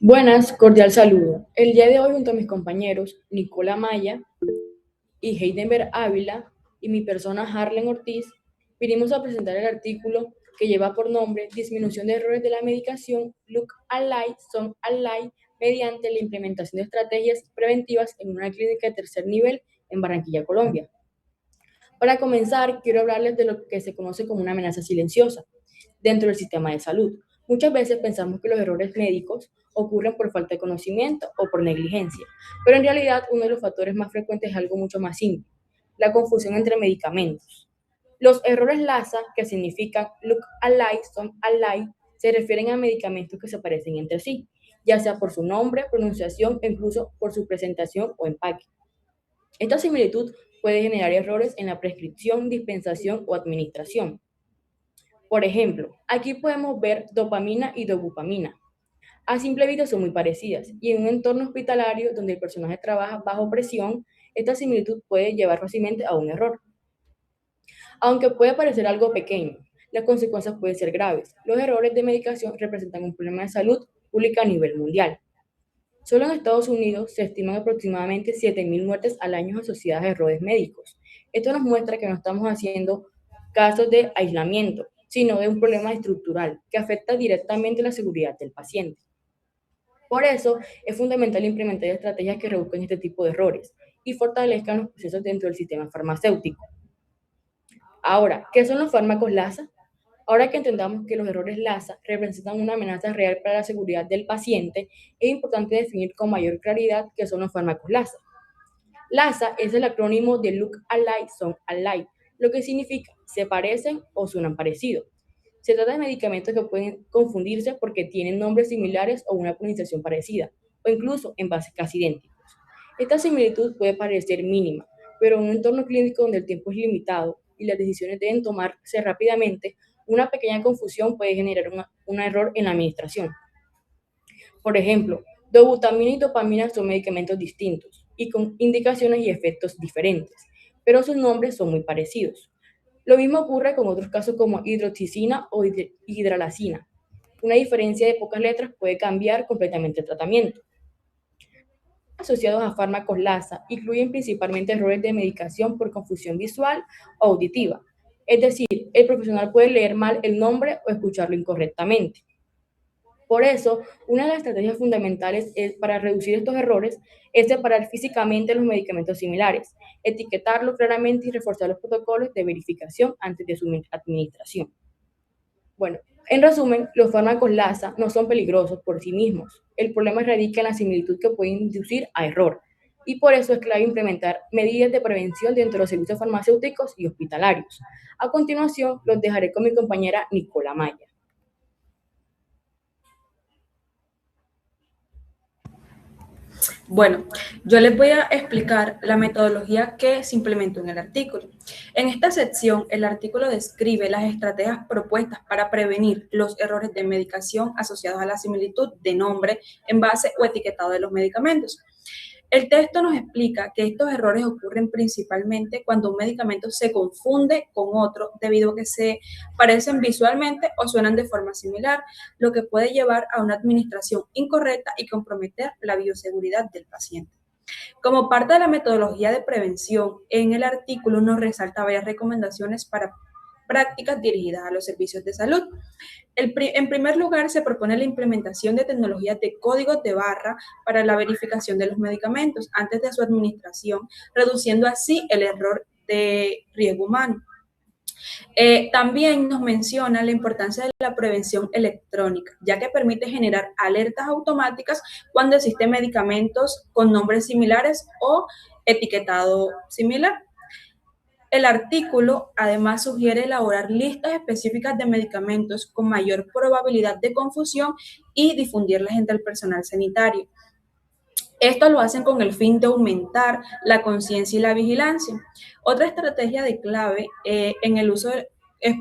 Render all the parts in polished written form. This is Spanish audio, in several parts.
Buenas, cordial saludo. El día de hoy, junto a mis compañeros Nicola Maya y Heidenberg Ávila y mi persona Harlen Ortiz, vinimos a presentar el artículo que lleva por nombre Disminución de errores de la medicación Look Alike, Son Alike, mediante la implementación de estrategias preventivas en una clínica de tercer nivel en Barranquilla, Colombia. Para comenzar, quiero hablarles de lo que se conoce como una amenaza silenciosa dentro del sistema de salud. Muchas veces pensamos que los errores médicos ocurren por falta de conocimiento o por negligencia, pero en realidad uno de los factores más frecuentes es algo mucho más simple, la confusión entre medicamentos. Los errores LASA, que significan look alike, son alike, se refieren a medicamentos que se parecen entre sí, ya sea por su nombre, pronunciación e incluso por su presentación o empaque. Esta similitud puede generar errores en la prescripción, dispensación o administración. Por ejemplo, aquí podemos ver dopamina y dobupamina. A simple vista son muy parecidas y en un entorno hospitalario donde el personaje trabaja bajo presión, esta similitud puede llevar fácilmente a un error. Aunque puede parecer algo pequeño, las consecuencias pueden ser graves. Los errores de medicación representan un problema de salud pública a nivel mundial. Solo en Estados Unidos se estiman aproximadamente 7.000 muertes al año asociadas a errores médicos. Esto nos muestra que no estamos haciendo casos de aislamiento, sino de un problema estructural que afecta directamente la seguridad del paciente. Por eso es fundamental implementar estrategias que reduzcan este tipo de errores y fortalezcan los procesos dentro del sistema farmacéutico. Ahora, ¿qué son los fármacos LASA? Ahora que entendamos que los errores LASA representan una amenaza real para la seguridad del paciente, es importante definir con mayor claridad qué son los fármacos LASA. LASA es el acrónimo de Look Alike, Son Alike, lo que significa se parecen o suenan parecido. Se trata de medicamentos que pueden confundirse porque tienen nombres similares o una pronunciación parecida, o incluso envases casi idénticos. Esta similitud puede parecer mínima, pero en un entorno clínico donde el tiempo es limitado y las decisiones deben tomarse rápidamente, una pequeña confusión puede generar un error en la administración. Por ejemplo, dobutamina y dopamina son medicamentos distintos y con indicaciones y efectos diferentes, pero sus nombres son muy parecidos. Lo mismo ocurre con otros casos como hidroxicina o hidralacina. Una diferencia de pocas letras puede cambiar completamente el tratamiento. Asociados a fármacos LASA incluyen principalmente errores de medicación por confusión visual o auditiva. Es decir, el profesional puede leer mal el nombre o escucharlo incorrectamente. Por eso, una de las estrategias fundamentales para reducir estos errores es separar físicamente los medicamentos similares, etiquetarlos claramente y reforzar los protocolos de verificación antes de su administración. Bueno, en resumen, los fármacos LASA no son peligrosos por sí mismos. El problema radica en la similitud que puede inducir a error. Y por eso es clave implementar medidas de prevención dentro de los servicios farmacéuticos y hospitalarios. A continuación, los dejaré con mi compañera Nicola Maya. Bueno, yo les voy a explicar la metodología que se implementó en el artículo. En esta sección, el artículo describe las estrategias propuestas para prevenir los errores de medicación asociados a la similitud de nombre, envase o etiquetado de los medicamentos. El texto nos explica que estos errores ocurren principalmente cuando un medicamento se confunde con otro debido a que se parecen visualmente o suenan de forma similar, lo que puede llevar a una administración incorrecta y comprometer la bioseguridad del paciente. Como parte de la metodología de prevención, en el artículo nos resalta varias recomendaciones para prácticas dirigidas a los servicios de salud. En primer lugar, se propone la implementación de tecnologías de códigos de barra para la verificación de los medicamentos antes de su administración, reduciendo así el error de riesgo humano. También nos menciona la importancia de la prevención electrónica, ya que permite generar alertas automáticas cuando existen medicamentos con nombres similares o etiquetado similar. El artículo además sugiere elaborar listas específicas de medicamentos con mayor probabilidad de confusión y difundirlas entre el personal sanitario. Esto lo hacen con el fin de aumentar la conciencia y la vigilancia. Otra estrategia de clave en el uso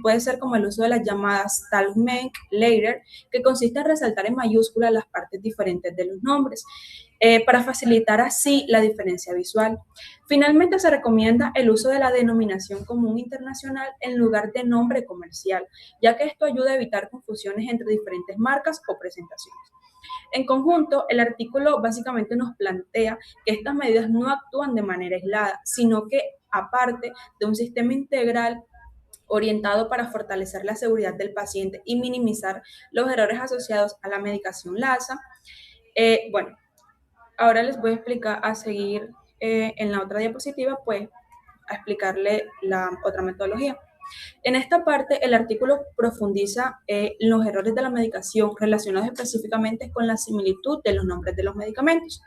puede ser como el uso de las llamadas Talk Make Later, que consiste en resaltar en mayúsculas las partes diferentes de los nombres, para facilitar así la diferencia visual. Finalmente, se recomienda el uso de la denominación común internacional en lugar de nombre comercial, ya que esto ayuda a evitar confusiones entre diferentes marcas o presentaciones. En conjunto, el artículo básicamente nos plantea que estas medidas no actúan de manera aislada, sino que aparte de un sistema integral orientado para fortalecer la seguridad del paciente y minimizar los errores asociados a la medicación LASA. Bueno, ahora les voy a explicar a seguir en la otra diapositiva, pues a explicarle la otra metodología. En esta parte, el artículo profundiza los errores de la medicación relacionados específicamente con la similitud de los nombres de los medicamentos.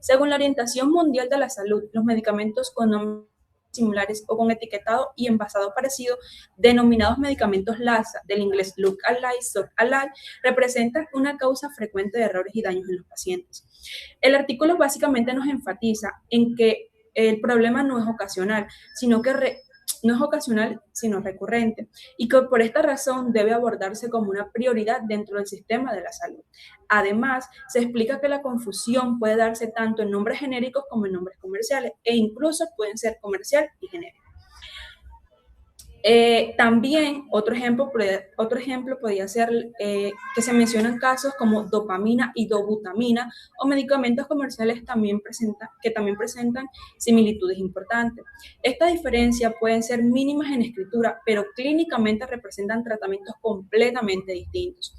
Según la Orientación Mundial de la Salud, los medicamentos con nombres similares o con etiquetado y envasado parecido, denominados medicamentos LASA, del inglés look alike, sound alike, representan una causa frecuente de errores y daños en los pacientes. El artículo básicamente nos enfatiza en que el problema no es ocasional, no es ocasional, sino recurrente, y que por esta razón debe abordarse como una prioridad dentro del sistema de la salud. Además, se explica que la confusión puede darse tanto en nombres genéricos como en nombres comerciales, e incluso pueden ser comercial y genérico. También otro ejemplo podría ser que se mencionan casos como dopamina y dobutamina o medicamentos comerciales que también presentan similitudes importantes. Estas diferencias pueden ser mínimas en escritura, pero clínicamente representan tratamientos completamente distintos.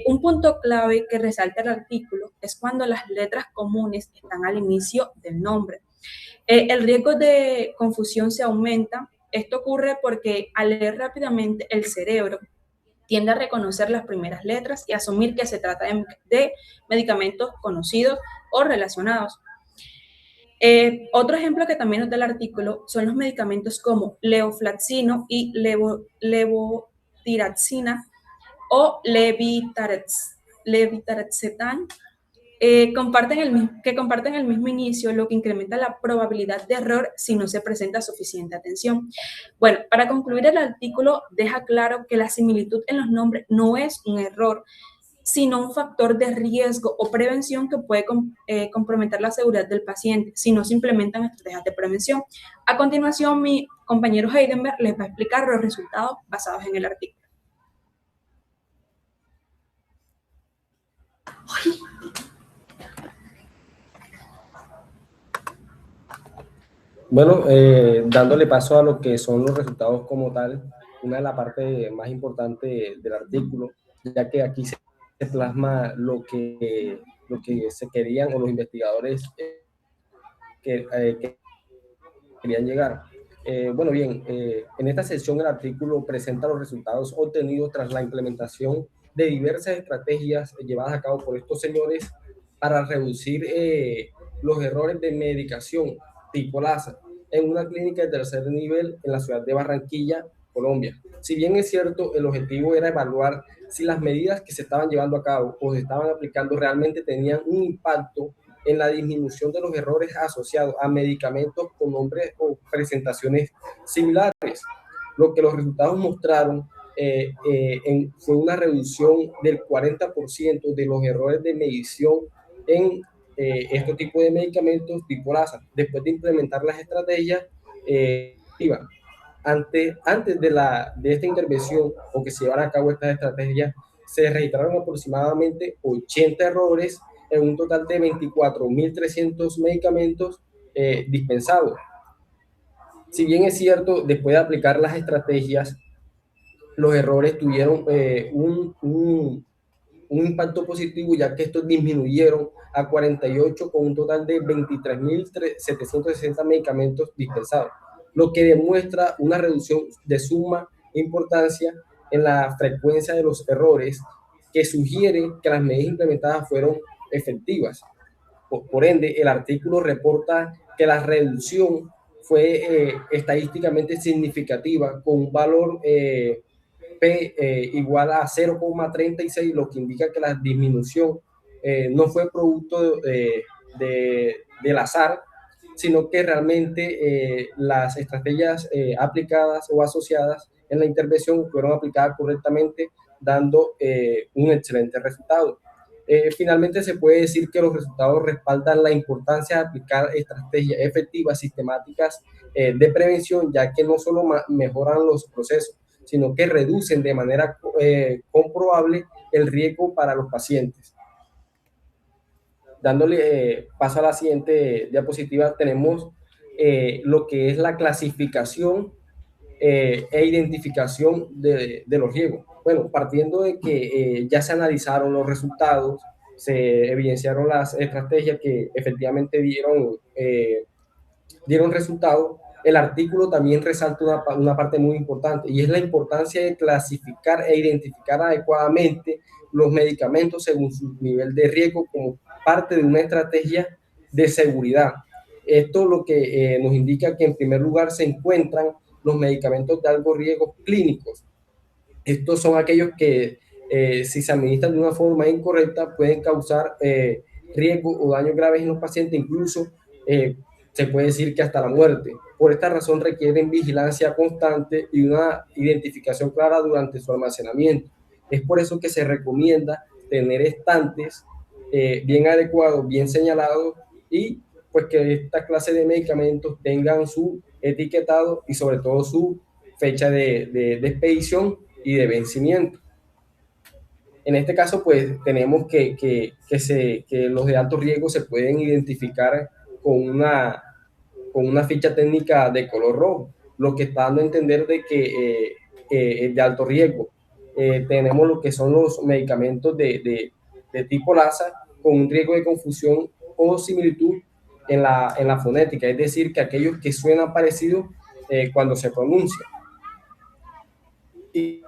Un punto clave que resalta el artículo es cuando las letras comunes están al inicio del nombre. El riesgo de confusión se aumenta. Esto ocurre porque al leer rápidamente el cerebro tiende a reconocer las primeras letras y asumir que se trata de medicamentos conocidos o relacionados. Otro ejemplo que también nos da el artículo son los medicamentos como levofloxacino y levotiraxina o levetiracetam, que comparten el mismo inicio, lo que incrementa la probabilidad de error si no se presenta suficiente atención. Bueno, para concluir, el artículo deja claro que la similitud en los nombres no es un error, sino un factor de riesgo o prevención que puede comprometer la seguridad del paciente si no se implementan estrategias de prevención. A continuación, mi compañero Heidenberg les va a explicar los resultados basados en el artículo. Bueno, dándole paso a lo que son los resultados como tal, una de las partes más importantes del artículo, ya que aquí se plasma lo que se querían o los investigadores que querían llegar. Bueno, bien, en esta sección el artículo presenta los resultados obtenidos tras la implementación de diversas estrategias llevadas a cabo por estos señores para reducir los errores de medicación tipo LASA en una clínica de tercer nivel en la ciudad de Barranquilla, Colombia. Si bien es cierto, el objetivo era evaluar si las medidas que se estaban llevando a cabo o se estaban aplicando realmente tenían un impacto en la disminución de los errores asociados a medicamentos con nombres o presentaciones similares. Lo que los resultados mostraron fue una reducción del 40% de los errores de medición en este tipo de medicamentos tipo LASA, después de implementar las estrategias antes de esta intervención o que se llevaran a cabo estas estrategias, se registraron aproximadamente 80 errores en un total de 24.300 medicamentos dispensados. Si bien es cierto, después de aplicar las estrategias, los errores tuvieron un impacto positivo, ya que estos disminuyeron a 48 con un total de 23.760 medicamentos dispensados, lo que demuestra una reducción de suma importancia en la frecuencia de los errores, que sugiere que las medidas implementadas fueron efectivas. Por ende, el artículo reporta que la reducción fue estadísticamente significativa, con un valor P igual a 0,36, lo que indica que la disminución no fue producto del azar, sino que realmente las estrategias aplicadas o asociadas en la intervención fueron aplicadas correctamente, dando un excelente resultado. Finalmente, se puede decir que los resultados respaldan la importancia de aplicar estrategias efectivas, sistemáticas de prevención, ya que no solo mejoran los procesos, sino que reducen de manera comprobable el riesgo para los pacientes. dándole paso a la siguiente diapositiva, tenemos lo que es la clasificación e identificación de los riesgos. Bueno, partiendo de que ya se analizaron los resultados, se evidenciaron las estrategias que efectivamente dieron resultados, el artículo también resalta una parte muy importante y es la importancia de clasificar e identificar adecuadamente los medicamentos según su nivel de riesgo como parte de una estrategia de seguridad. Esto lo que nos indica que en primer lugar se encuentran los medicamentos de alto riesgo clínicos. Estos son aquellos que si se administran de una forma incorrecta pueden causar riesgo o daños graves en los pacientes, incluso se puede decir que hasta la muerte. Por esta razón requieren vigilancia constante y una identificación clara durante su almacenamiento. Es por eso que se recomienda tener estantes bien adecuados, bien señalados y pues que esta clase de medicamentos tengan su etiquetado y sobre todo su fecha de expedición y de vencimiento. En este caso, pues tenemos que los de alto riesgo se pueden identificar con una ficha técnica de color rojo, lo que está dando a entender de que es de alto riesgo. Tenemos lo que son los medicamentos de tipo LASA con un riesgo de confusión o similitud en la fonética, es decir, que aquellos que suenan parecidos cuando se pronuncian. Y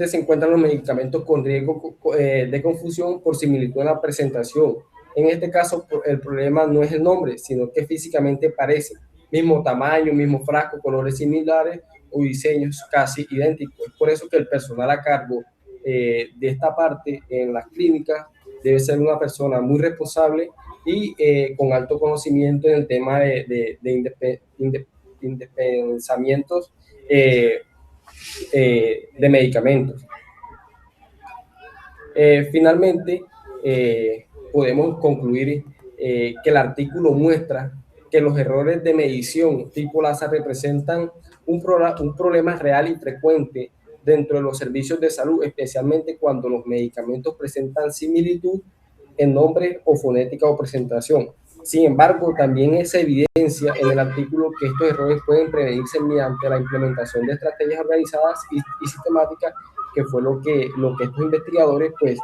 se encuentran los medicamentos con riesgo de confusión por similitud en la presentación. En este caso, el problema no es el nombre, sino que físicamente parecen. Mismo tamaño, mismo frasco, colores similares o diseños casi idénticos. Es por eso que el personal a cargo de esta parte en las clínicas debe ser una persona muy responsable y con alto conocimiento en el tema de indepensamientos de medicamentos. Finalmente, podemos concluir que el artículo muestra que los errores de medición tipo LASA representan un problema real y frecuente dentro de los servicios de salud, especialmente cuando los medicamentos presentan similitud en nombre o fonética o presentación. Sin embargo, también es evidencia en el artículo que estos errores pueden prevenirse mediante la implementación de estrategias organizadas y sistemáticas, que fue lo que estos investigadores pues,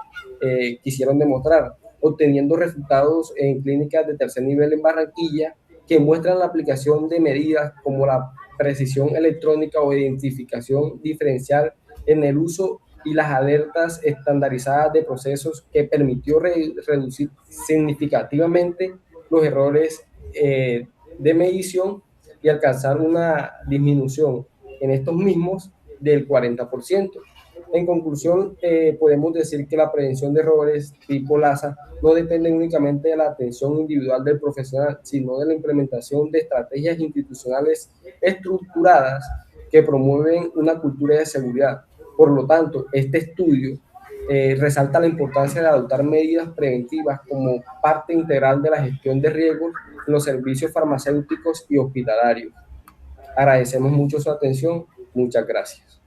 quisieron demostrar, obteniendo resultados en clínicas de tercer nivel en Barranquilla que muestran la aplicación de medidas como la precisión electrónica o identificación diferencial en el uso y las alertas estandarizadas de procesos que permitió reducir significativamente los errores de medición y alcanzar una disminución en estos mismos del 40%. En conclusión, podemos decir que la prevención de errores tipo LASA no depende únicamente de la atención individual del profesional, sino de la implementación de estrategias institucionales estructuradas que promueven una cultura de seguridad. Por lo tanto, este estudio resalta la importancia de adoptar medidas preventivas como parte integral de la gestión de riesgos en los servicios farmacéuticos y hospitalarios. Agradecemos mucho su atención. Muchas gracias.